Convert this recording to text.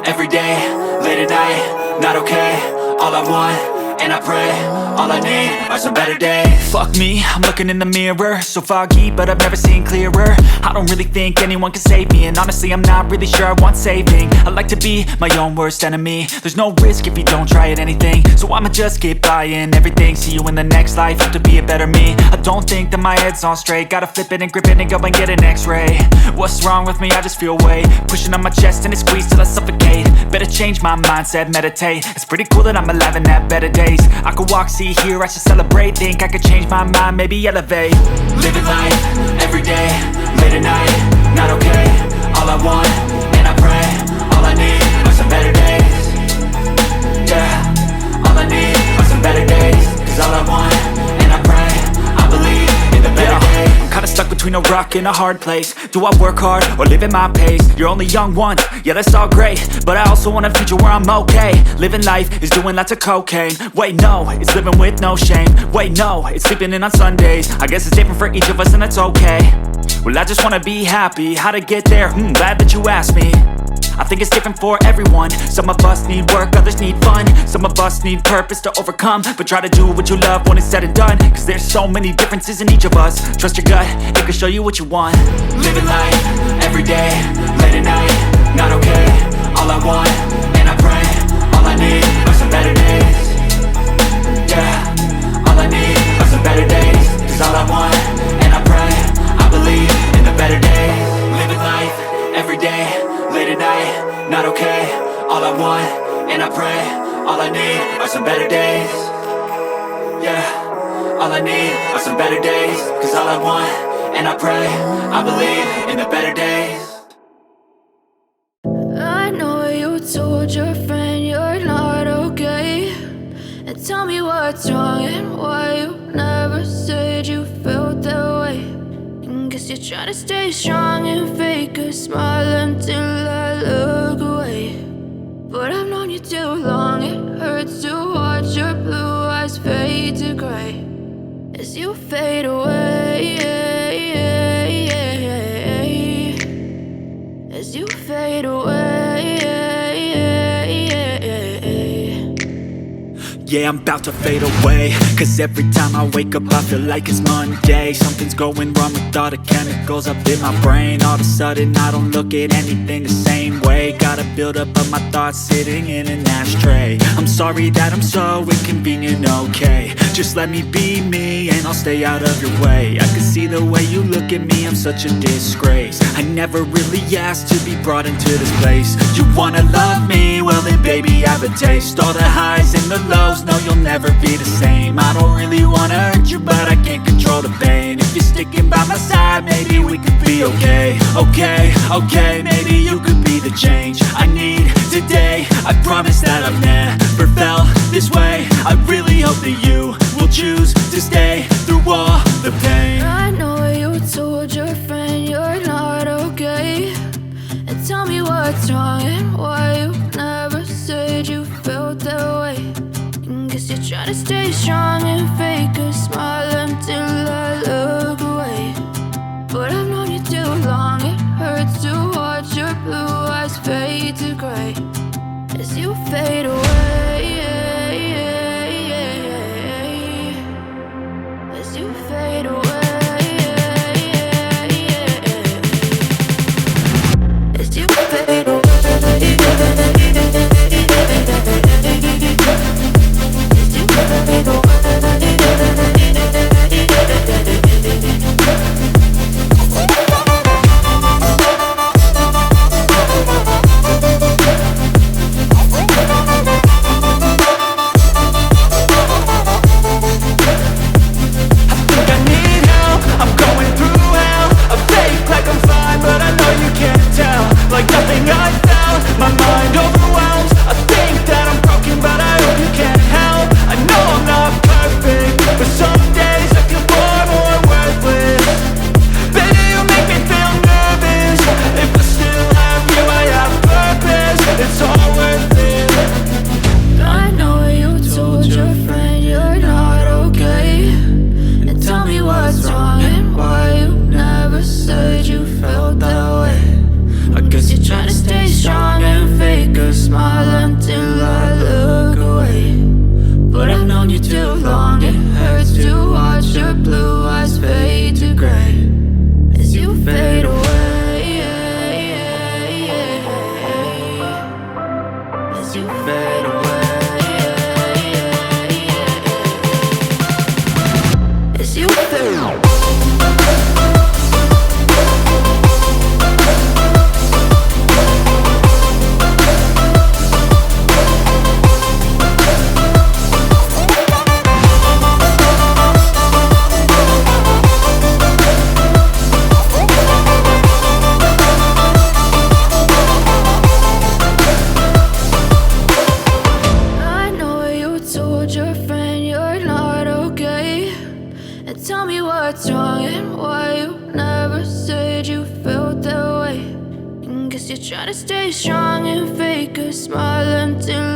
every day, late at night, not okay. All I want, and I pray, all I need are some better days. Fuck me, I'm looking in the mirror, so foggy, but I've never seen clearer. I don't really think anyone can save me, and honestly I'm not really sure I want saving. I like to be my own worst enemy. There's no risk if you don't try at anything, so I'ma just keep buying everything. See you in the next life, have to be a better me. I don't think that my head's on straight, gotta flip it and grip it and go and get an x-ray. What's wrong with me? I just feel weight pushing on my chest and it squeezes till I suffocate. Better change my mindset, meditate. It's pretty cool that I'm alive and have better days. I could walk, see, hear, I should celebrate. Think I could change my mind, maybe elevate. Living life, every day, late at night, not okay. All I want, and I pray, all I need are some better days. Yeah, all I need are some better days. Cause all I want, and I pray, I believe in the better days. I'm kinda stuck between a rock and a hard place. Do I work hard or live at my pace? You're only young once, yeah that's all great, but I also want a future where I'm okay. Living life is doing lots of cocaine. Wait no, it's living with no shame. Wait no, it's sleeping in on Sundays. I guess it's different for each of us and that's okay. Well I just wanna be happy, how to get there? Glad that you asked me. I think it's different for everyone. Some of us need work, others need fun. Some of us need purpose to overcome. But try to do what you love when it's said and done. Cause there's so many differences in each of us. Trust your gut, it can show you what you want. Living life, every day, late at night, not okay. All I want, and I pray, all I need are some better days. Yeah, all I need are some better days. Cause all I want, and I pray, I believe in the better days. Living life, every day, late at night, not okay. All I want, and I pray, all I need are some better days. Yeah, all I need are some better days. Cause all I want, and I pray, I believe in the better days. I know you told your friend you're not okay, and tell me what's wrong and why you never said you felt that way. And guess you're trying to stay strong and fake a smile until I look away. But I've known you too long, it hurts to watch your blue eyes fade to gray as you fade away, as you fade away. Yeah, I'm about to fade away. Cause every time I wake up I feel like it's Monday. Something's going wrong with all the chemicals up in my brain. All of a sudden I don't look at anything the same way. Gotta build up of my thoughts sitting in an ashtray. I'm sorry that I'm so inconvenient, okay. Just let me be me and I'll stay out of your way. I can see the way you look at me, I'm such a disgrace. I never really asked to be brought into this place. You wanna love me? Well then baby have a taste. All the highs and the lows, no you'll never be the same. I don't really wanna hurt you but I can't control the pain. If you're sticking by my side maybe we could be okay. Okay, maybe you could be the change I need today. I promise that I've never felt this way. I really hope that you will choose to stay through all the pain. I know you told your friend you're not okay, and tell me what's wrong and why you never said you felt that way. And guess you're trying to stay strong and fake a smile until I look away. But I've known you too long, it hurts to watch your blue eyes fade to gray as you fade away, guess you feel. Tell me what's wrong and why you never said you felt that way. And guess you're trying to stay strong and fake a smile until